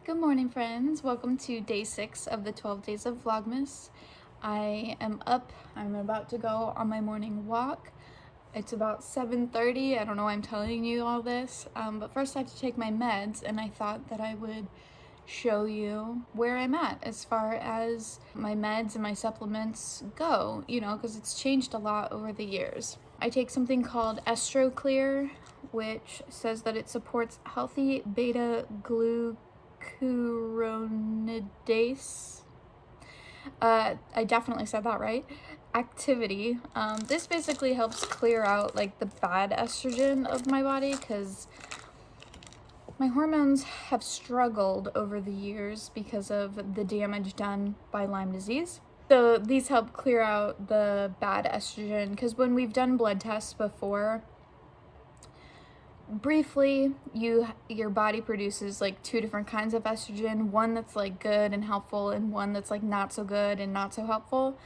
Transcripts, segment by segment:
Good morning, friends. Welcome to day 6 of the 12 days of Vlogmas. I am up. I'm about to go on my morning walk. It's about 7:30. I don't know why I'm telling you all this, but first I have to take my meds, and I thought that I would show you where I'm at as far as my meds and my supplements go, because it's changed a lot over the years. I take something called EstroClear, which says that it supports healthy beta-glucuronidase. I definitely said that right. Activity. This basically helps clear out like the bad estrogen of my body, because my hormones have struggled over the years because of the damage done by Lyme disease. So these help clear out the bad estrogen, because when we've done blood tests before, briefly, your body produces like 2 different kinds of estrogen, one that's like good and helpful and one that's like not so good and not so helpful.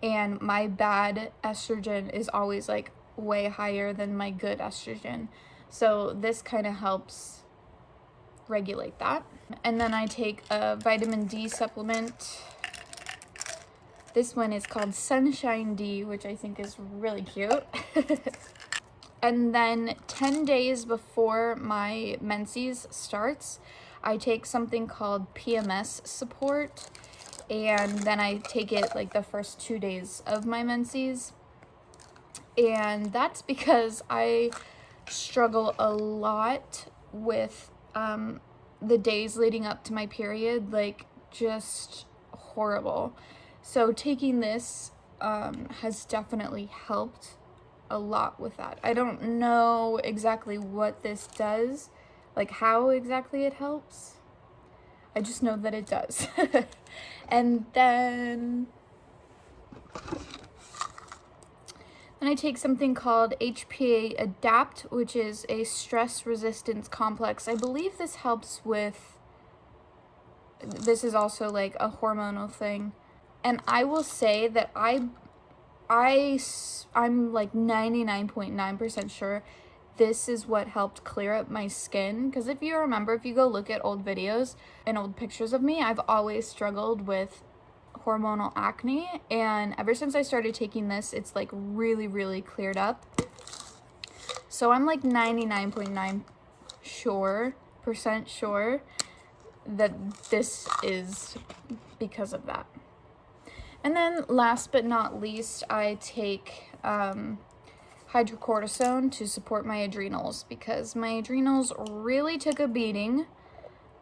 And my bad estrogen is always like way higher than my good estrogen. So this kind of helps regulate that. And then I take a vitamin D supplement. This one is called Sunshine D, which I think is really cute. And then 10 days before my menses starts, I take something called PMS support, and then I take it like the first 2 days of my menses. And that's because I struggle a lot with the days leading up to my period, like just horrible. So taking this has definitely helped a lot with that. I don't know exactly what this does, like how exactly it helps. I just know that it does. And then I take something called HPA Adapt, which is a stress resistance complex. I believe this helps with, this is also like a hormonal thing. And I will say that I'm like 99.9% sure this is what helped clear up my skin. Because if you remember, if you go look at old videos and old pictures of me, I've always struggled with hormonal acne, and ever since I started taking this, it's like really cleared up. So I'm like 99.9% sure that this is because of that. And then last but not least, I take hydrocortisone to support my adrenals, because my adrenals really took a beating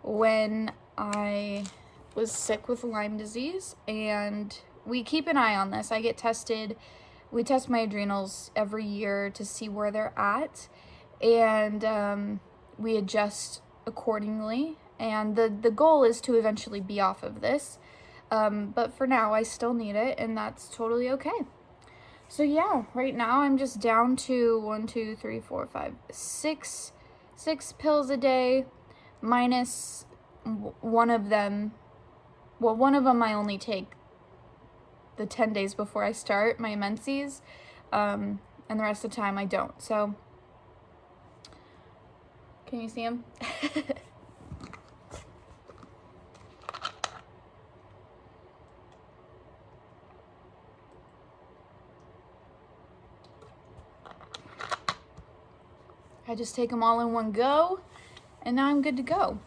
when I was sick with Lyme disease, and we keep an eye on this. I get tested. We test my adrenals every year to see where they're at, and we adjust accordingly. And the goal is to eventually be off of this. But for now, I still need it, and that's totally okay. So yeah, right now I'm just down to 6 pills a day, minus one of them. Well, one of them I only take the 10 days before I start my menses, and the rest of the time I don't. So, can you see them? I just take them all in one go, and now I'm good to go.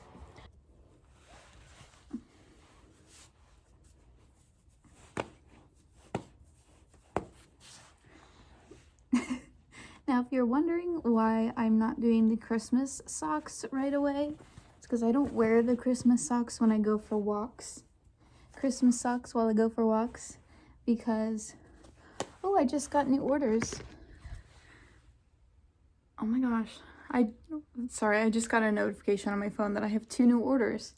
Now, if you're wondering why I'm not doing the Christmas socks right away, it's because I don't wear the Christmas socks when I go for walks. Christmas socks while I go for walks, because, oh, I just got new orders. Oh my gosh. Sorry, I just got a notification on my phone that I have 2 new orders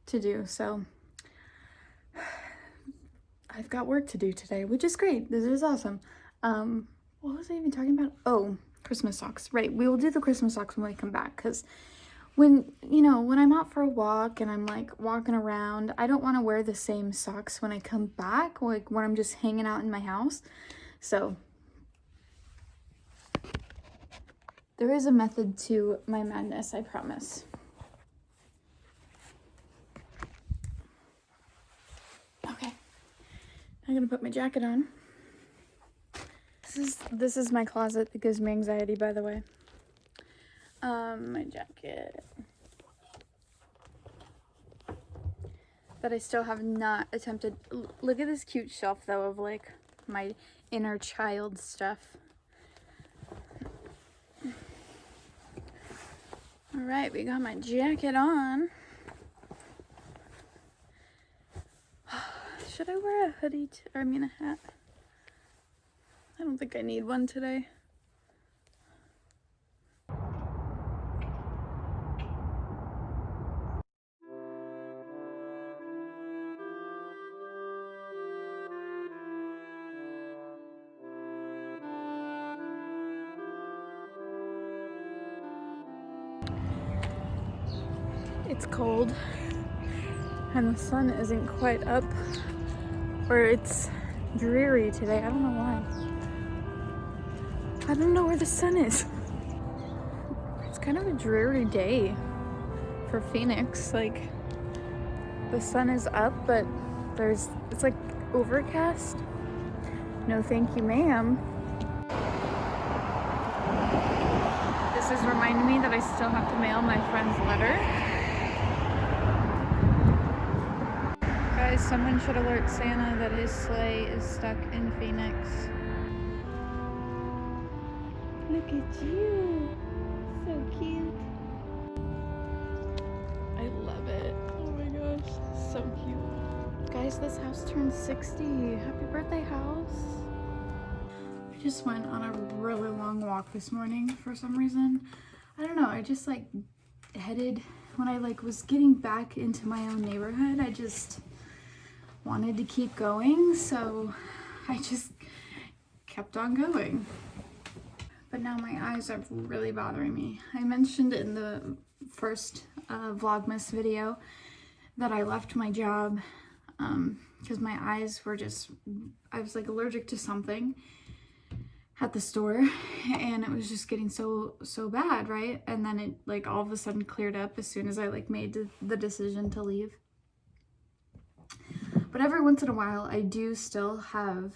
to do, so I've got work to do today, which is great. This is awesome. What was I even talking about? Oh, Christmas socks. Right, we will do the Christmas socks when we come back, because when I'm out for a walk and I'm like walking around, I don't want to wear the same socks when I come back, like when I'm just hanging out in my house. So there is a method to my madness, I promise. gonna put my jacket on. This is my closet that gives me anxiety, by the way. My jacket that I still have not attempted. Look at this cute shelf though of like my inner child stuff. All right, we got my jacket on. Should I wear a hoodie or a hat? I don't think I need one today. It's cold and the sun isn't quite up, or it's dreary today. I don't know why. I don't know where the sun is. It's kind of a dreary day for Phoenix. Like, the sun is up, but it's like overcast. No thank you, ma'am. This is reminding me that I still have to mail my friend's letter. Guys, someone should alert Santa that his sleigh is stuck in Phoenix. Look at you. So cute. I love it. Oh my gosh, so cute. Guys, this house turned 60. Happy birthday, house. I just went on a really long walk this morning for some reason. I don't know, I just like headed, when I like was getting back into my own neighborhood, I just wanted to keep going, so I just kept on going. But now my eyes are really bothering me. I mentioned in the first vlogmas video that I left my job because my eyes were just, I was like allergic to something at the store, and it was just getting so bad, right? And then it like all of a sudden cleared up as soon as I like made the decision to leave. But every once in a while I do still have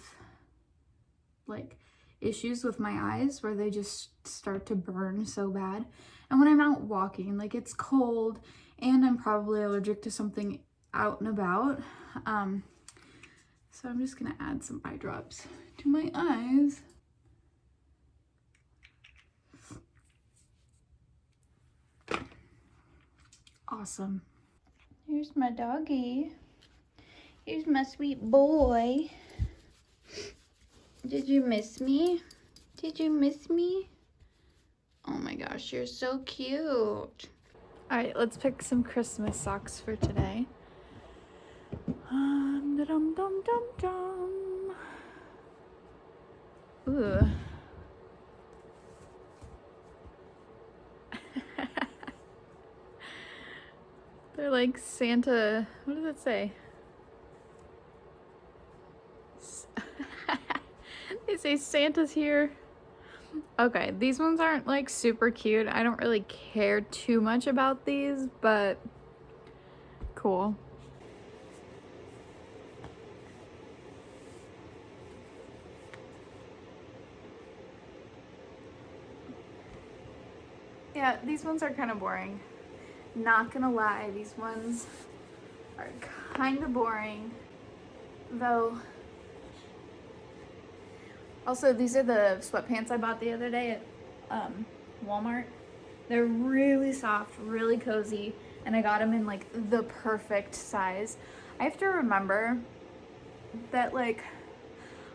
like issues with my eyes where they just start to burn so bad. And when I'm out walking, like it's cold and I'm probably allergic to something out and about, so I'm just gonna add some eye drops to my eyes. Awesome. Here's my doggy. Here's my sweet boy. Did you miss me? Did you miss me? Oh my gosh, you're so cute. All right, let's pick some Christmas socks for today. Dum dum dum dum. Ooh. They're like Santa, what does it say? They say Santa's here. Okay, these ones aren't like super cute. I don't really care too much about these, but cool. Yeah, these ones are kind of boring. Not gonna lie, these ones are kind of boring, though. Also, these are the sweatpants I bought the other day at Walmart. They're really soft, really cozy, and I got them in like the perfect size. I have to remember that like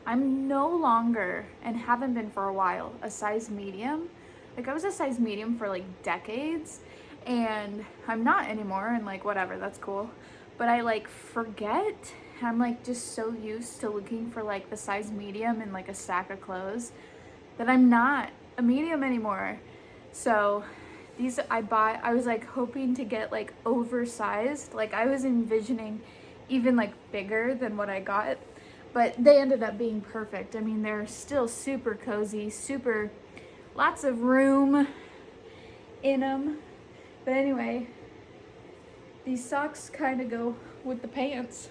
I'm no longer, and haven't been for a while, a size medium. Like I was a size medium for like decades, and I'm not anymore, and like whatever, that's cool. But I like forget. I'm like just so used to looking for like the size medium in like a stack of clothes that I'm not a medium anymore. So these I bought, I was like hoping to get like oversized. Like I was envisioning even like bigger than what I got, but they ended up being perfect. I mean, they're still super cozy, super, lots of room in them. But anyway, these socks kind of go with the pants.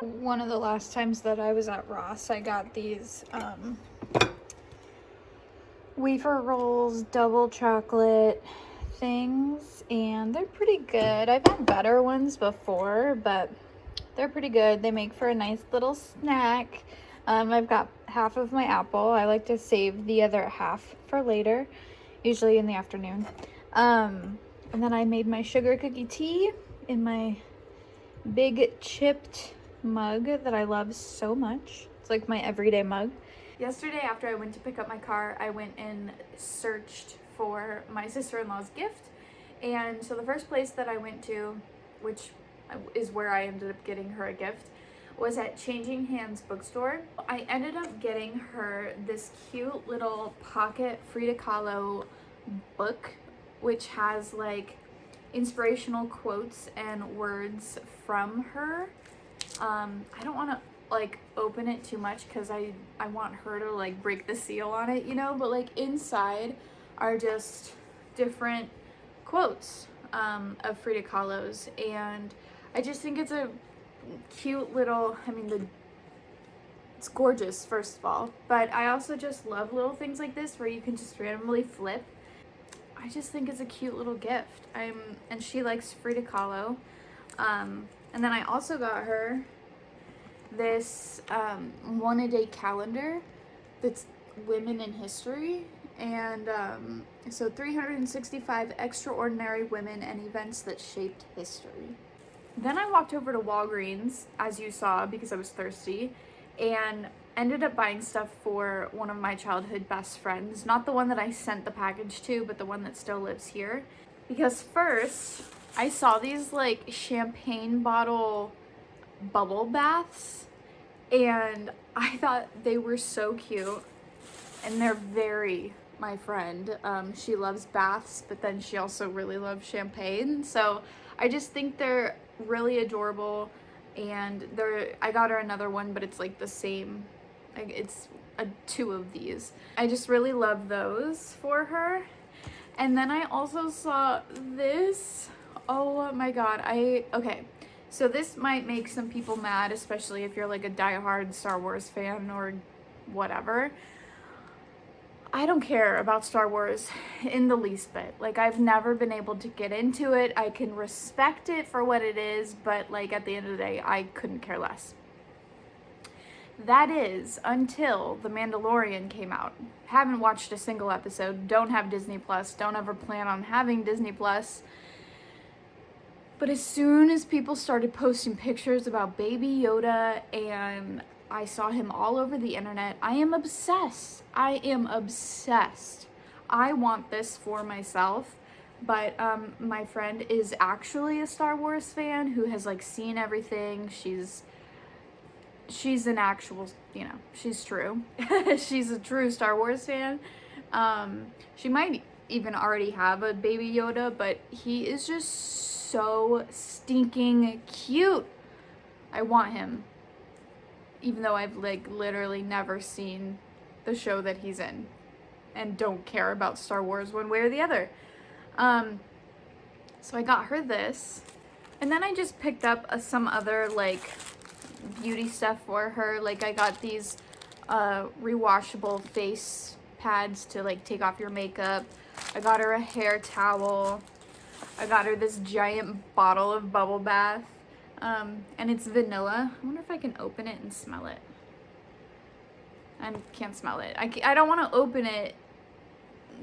One of the last times that I was at Ross, I got these wafer rolls, double chocolate things, and they're pretty good. I've had better ones before, but they're pretty good. They make for a nice little snack. I've got half of my apple. I like to save the other half for later, usually in the afternoon. And then I made my sugar cookie tea in my big chipped mug that I love so much. It's like my everyday mug. Yesterday, after I went to pick up my car, I went and searched for my sister-in-law's gift. And so the first place that I went to, which is where I ended up getting her a gift, was at Changing Hands bookstore. I ended up getting her this cute little pocket Frida Kahlo book, which has like inspirational quotes and words from her. I don't want to like open it too much because I want her to like break the seal on it, you know, but like inside are just different quotes of Frida Kahlo's, and I just think it's a cute little, I mean, it's gorgeous, first of all, but I also just love little things like this where you can just randomly flip. I just think it's a cute little gift. And she likes Frida Kahlo. And then I also got her this one-a-day calendar that's women in history, and so 365 extraordinary women and events that shaped history. Then I walked over to Walgreens, as you saw, because I was thirsty, and ended up buying stuff for one of my childhood best friends. Not the one that I sent the package to, but the one that still lives here. Because first, I saw these like champagne bottle bubble baths, and I thought they were so cute, and they're very my friend. She loves baths, but then she also really loves champagne, so I just think they're really adorable. And I got her another one, but it's like the same, like it's two of these. I just really love those for her. And then I also saw this. Oh my god, okay, so this might make some people mad, especially if you're like a diehard Star Wars fan or whatever. I don't care about Star Wars in the least bit. Like, I've never been able to get into it. I can respect it for what it is, but like at the end of the day, I couldn't care less. That is until The Mandalorian came out. Haven't watched a single episode, don't have Disney Plus, don't ever plan on having Disney Plus. But as soon as people started posting pictures about Baby Yoda, and I saw him all over the internet, I am obsessed. I am obsessed. I want this for myself, but my friend is actually a Star Wars fan who has like seen everything. She's an actual, you know, she's true. She's a true Star Wars fan. She might even already have a Baby Yoda, but he is just so stinking cute. I want him, even though I've like literally never seen the show that he's in and don't care about Star Wars one way or the other. So I got her this, and then I just picked up some other like beauty stuff for her. Like, I got these rewashable face pads to like take off your makeup. I got her a hair towel. I got her this giant bottle of bubble bath, and it's vanilla. I wonder if I can open it and smell it. I can't smell it. I don't want to open it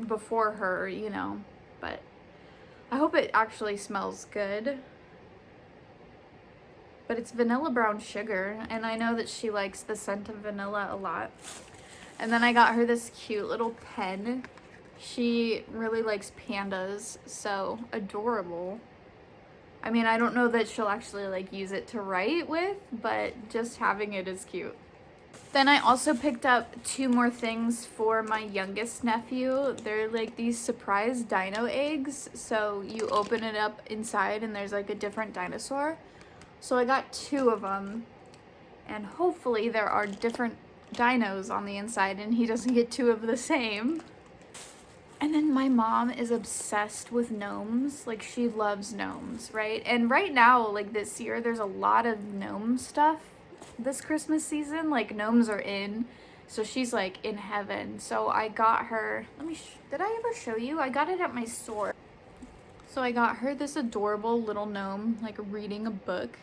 before her, you know, but I hope it actually smells good. But it's vanilla brown sugar, and I know that she likes the scent of vanilla a lot. And then I got her this cute little pen. She really likes pandas, so adorable. I mean, I don't know that she'll actually like use it to write with, but just having it is cute. Then I also picked up two more things for my youngest nephew. They're like these surprise dino eggs. So you open it up inside and there's like a different dinosaur. So I got two of them, and hopefully there are different dinos on the inside and he doesn't get two of the same. And then my mom is obsessed with gnomes. Like, she loves gnomes, right? And right now, like this year, there's a lot of gnome stuff this Christmas season, like gnomes are in, so she's like in heaven. So I got her, did I ever show you? I got it at my store. So I got her this adorable little gnome, like reading a book,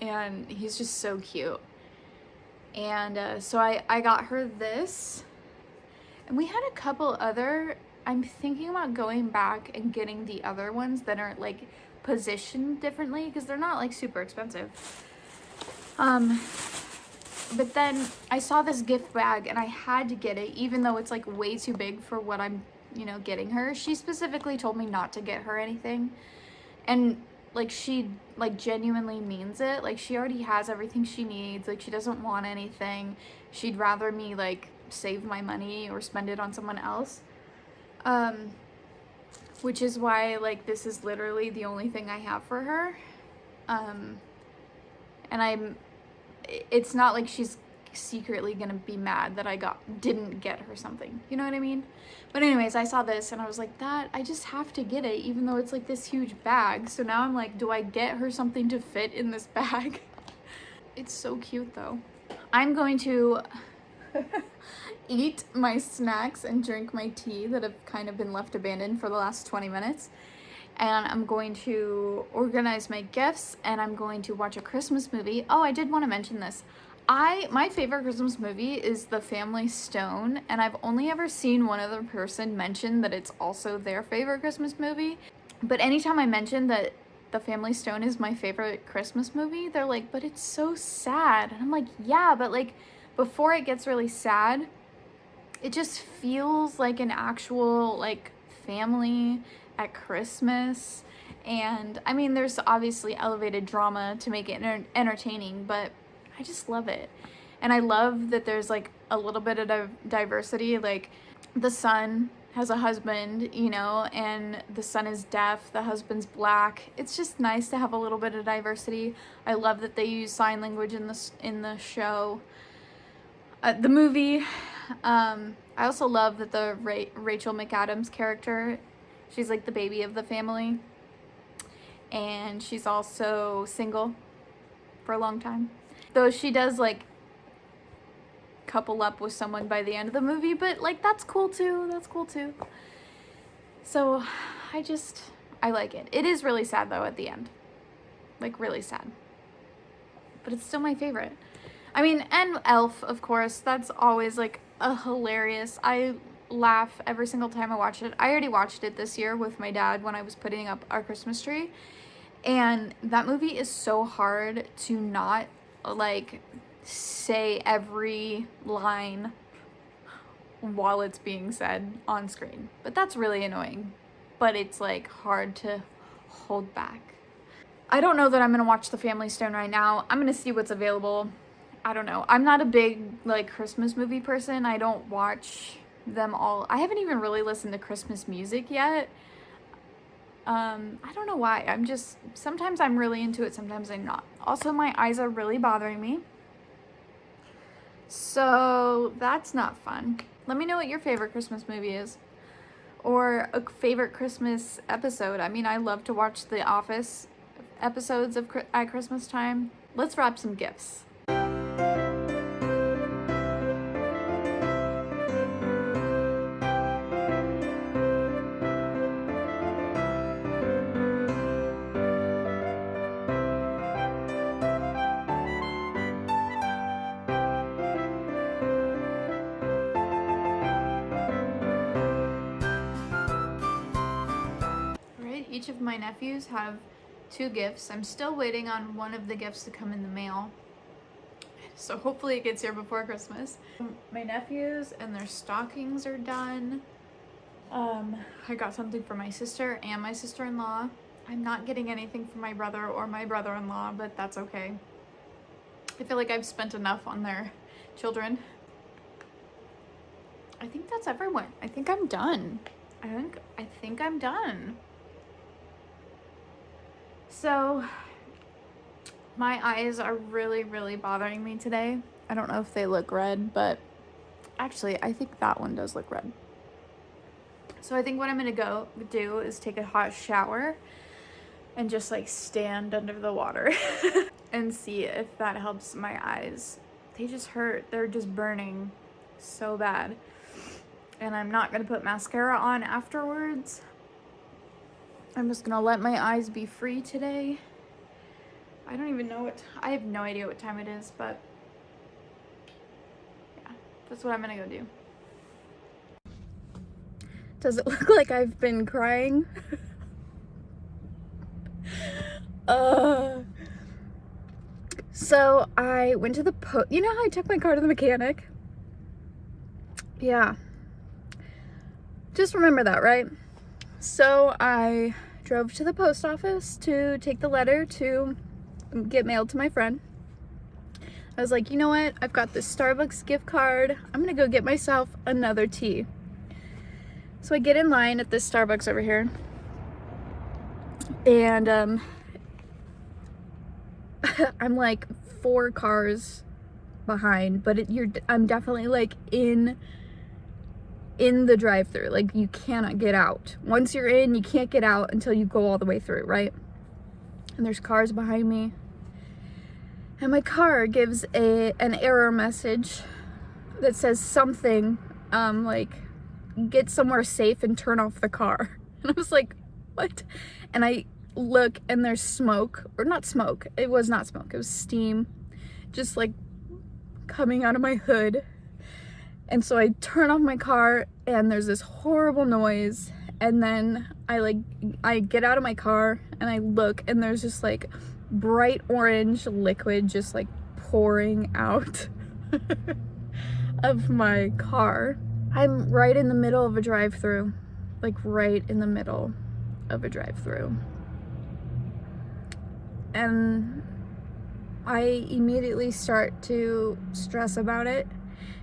and he's just so cute. And so I got her this, and we had a couple other, I'm thinking about going back and getting the other ones that are like positioned differently, because they're not like super expensive. But then I saw this gift bag and I had to get it, even though it's like way too big for what I'm, you know, getting her. She specifically told me not to get her anything. And like she like genuinely means it. Like she already has everything she needs. Like she doesn't want anything. She'd rather me like save my money or spend it on someone else. Which is why like this is literally the only thing I have for her. And it's not like she's secretly gonna be mad that I didn't get her something, you know what I mean? But anyways, I saw this and I was like, I just have to get it, even though it's like this huge bag. So now I'm like, do I get her something to fit in this bag? It's so cute though. I'm going to eat my snacks and drink my tea that have kind of been left abandoned for the last 20 minutes. And I'm going to organize my gifts, and I'm going to watch a Christmas movie. Oh, I did want to mention this. My favorite Christmas movie is The Family Stone, and I've only ever seen one other person mention that it's also their favorite Christmas movie. But anytime I mention that The Family Stone is my favorite Christmas movie, they're like, but it's so sad. And I'm like, yeah, but like before it gets really sad, it just feels like an actual like family at Christmas. And I mean, there's obviously elevated drama to make it entertaining, but I just love it. And I love that there's like a little bit of diversity. Like the son has a husband, you know, and the son is deaf, the husband's black. It's just nice to have a little bit of diversity. I love that they use sign language in the show, the movie. I also love that the Rachel McAdams character, she's like the baby of the family, and she's also single for a long time. Though she does like couple up with someone by the end of the movie, but like that's cool too. That's cool too. So I like it. It is really sad though at the end. Like really sad. But it's still my favorite. I mean, and Elf, of course, that's always like a hilarious. I laugh every single time I watch it. I already watched it this year with my dad when I was putting up our Christmas tree. And that movie is so hard to not like say every line while it's being said on screen. But that's really annoying. But it's like hard to hold back. I don't know that I'm gonna watch The Family Stone right now. I'm gonna see what's available. I don't know. I'm not a big like Christmas movie person. I don't watch them all. I haven't even really listened to Christmas music yet. I don't know why. Sometimes I'm really into it, sometimes I'm not. Also, my eyes are really bothering me. So that's not fun. Let me know what your favorite Christmas movie is. Or a favorite Christmas episode. I mean, I love to watch The Office episodes at Christmas time. Let's wrap some gifts. Each of my nephews have 2 gifts. I'm still waiting on one of the gifts to come in the mail. So hopefully it gets here before Christmas. My nephews and their stockings are done. I got something for my sister and my sister-in-law. I'm not getting anything for my brother or my brother-in-law, but that's okay. I feel like I've spent enough on their children. I think that's everyone. I think I'm done. I think I'm done. So my eyes are really, really bothering me today. I don't know if they look red, but actually I think that one does look red. So I think what I'm gonna go do is take a hot shower and just like stand under the water. and see if that helps my eyes. They just hurt. They're just burning so bad. And I'm not gonna put mascara on afterwards. I'm just gonna let my eyes be free today. I don't even know I have no idea what time it is, but yeah, that's what I'm gonna go do. Does it look like I've been crying? So I went to the you know how I took my car to the mechanic? Yeah. Just remember that, right? So I drove to the post office to take the letter to get mailed to my friend. I was like, you know what? I've got this Starbucks gift card. I'm gonna go get myself another tea. So I get in line at this Starbucks over here. And I'm like 4 cars behind, but I'm definitely like in the drive-thru. Like, you cannot get out. Once you're in, you can't get out until you go all the way through, right? And there's cars behind me. And my car gives an error message that says something like, get somewhere safe and turn off the car. And I was like, what? And I look and there's smoke, or not smoke, it was not smoke, it was steam, just like coming out of my hood. And so I turn off my car and there's this horrible noise, and then I get out of my car and I look and there's just like bright orange liquid just like pouring out of my car. I'm right in the middle of a drive-thru, like right in the middle of a drive-thru. And I immediately start to stress about it,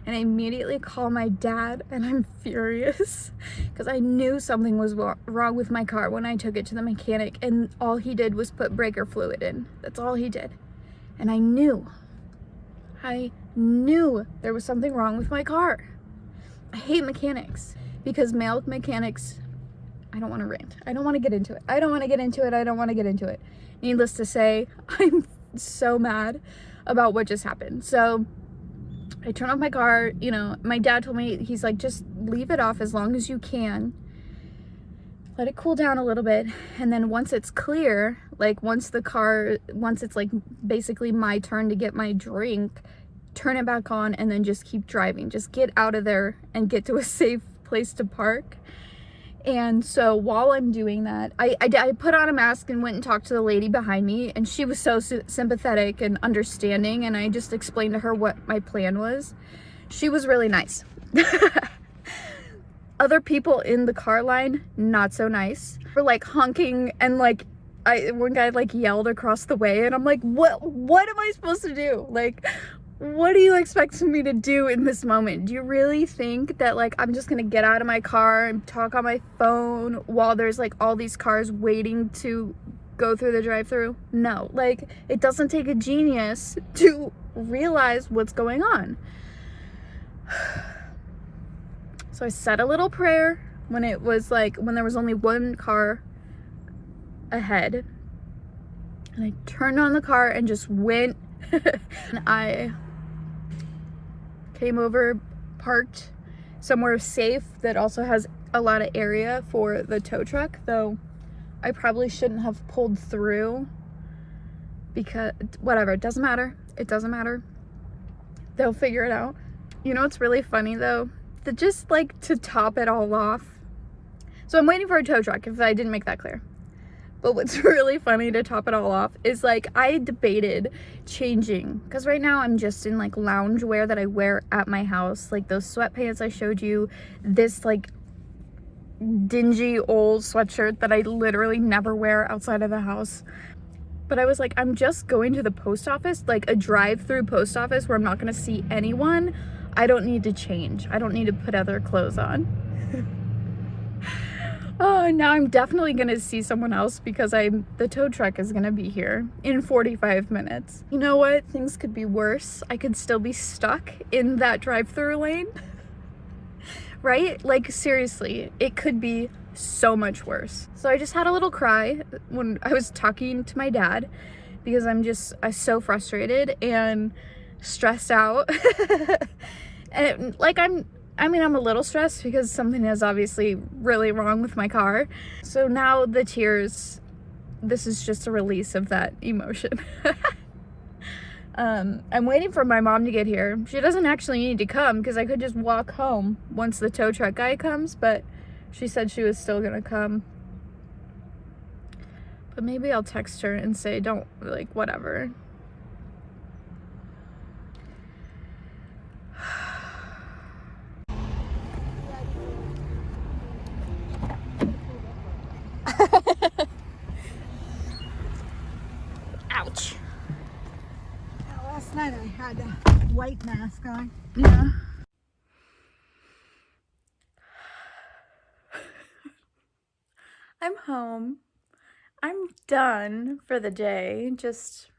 and I immediately call my dad, and I'm furious because I knew something was wrong with my car when I took it to the mechanic, and all he did was put breaker fluid in. That's all he did. And I knew there was something wrong with my car. I hate mechanics because male mechanics, I don't want to rant. I don't want to get into it. Needless to say, I'm so mad about what just happened. So I turn off my car. You know, my dad told me, he's like, just leave it off as long as you can. Let it cool down a little bit. And then once it's clear, like once it's like basically my turn to get my drink, turn it back on and then just keep driving. Just get out of there and get to a safe place to park. And so while I'm doing that, I put on a mask and went and talked to the lady behind me, and she was so sympathetic and understanding, and I just explained to her what my plan was. She was really nice. Other people in the car line, not so nice. Were like honking, and like one guy like yelled across the way, and I'm like, what am I supposed to do? Like, what do you expect me to do in this moment? Do you really think that like I'm just gonna get out of my car and talk on my phone while there's like all these cars waiting to go through the drive-thru? No, like it doesn't take a genius to realize what's going on. So I said a little prayer when there was only one car ahead, and I turned on the car and just went. And I came over, parked somewhere safe that also has a lot of area for the tow truck, though I probably shouldn't have pulled through because whatever, it doesn't matter. They'll figure it out. You know what's really funny though? That just like to top it all off. So I'm waiting for a tow truck, if I didn't make that clear. But what's really funny to top it all off is like I debated changing, because right now I'm just in like lounge wear that I wear at my house, like those sweatpants I showed you, this like dingy old sweatshirt that I literally never wear outside of the house. But I was like, I'm just going to the post office, like a drive-through post office where I'm not gonna see anyone. I don't need to change. I don't need to put other clothes on. Oh, now I'm definitely gonna see someone else because the tow truck is gonna be here in 45 minutes. You know what? Things could be worse. I could still be stuck in that drive-through lane. Right? Like seriously, it could be so much worse. So I just had a little cry when I was talking to my dad, because I'm so frustrated and stressed out. And like I'm a little stressed because something is obviously really wrong with my car. So now the tears, this is just a release of that emotion. I'm waiting for my mom to get here. She doesn't actually need to come because I could just walk home once the tow truck guy comes, but she said she was still gonna come. But maybe I'll text her and say, don't, like, whatever. Ouch. Yeah, last night I had a white mask on. Yeah. I'm home. I'm done for the day. I'm just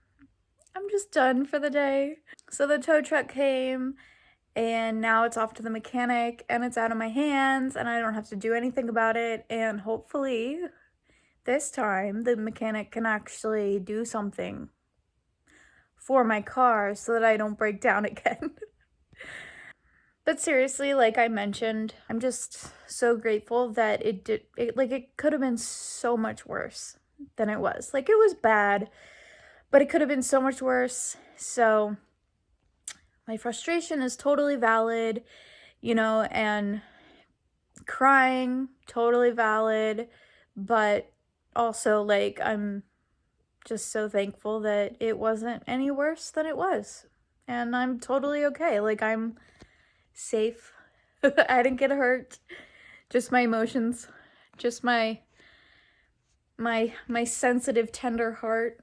done for the day. So the tow truck came and now it's off to the mechanic and it's out of my hands and I don't have to do anything about it, and hopefully this time the mechanic can actually do something for my car so that I don't break down again. But seriously, like I mentioned, I'm just so grateful that it could have been so much worse than it was. Like, it was bad, but it could have been so much worse. So my frustration is totally valid, you know, and crying, totally valid, but also, like, I'm just so thankful that it wasn't any worse than it was. And I'm totally okay. Like, I'm safe. I didn't get hurt. Just my emotions. Just my sensitive, tender heart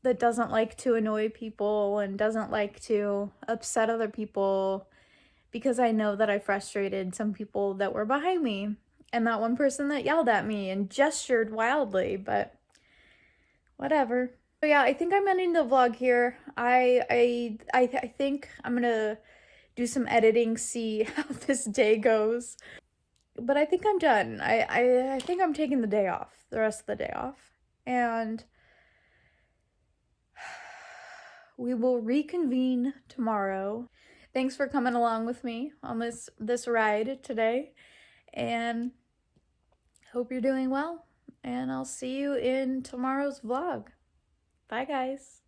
that doesn't like to annoy people and doesn't like to upset other people, because I know that I frustrated some people that were behind me and that one person that yelled at me and gestured wildly, but whatever. So yeah, I think I'm ending the vlog here. I think I'm gonna do some editing, see how this day goes. But I think I'm done. I think I'm taking the day off, the rest of the day off. And we will reconvene tomorrow. Thanks for coming along with me on this ride today. And hope you're doing well. And I'll see you in tomorrow's vlog. Bye, guys.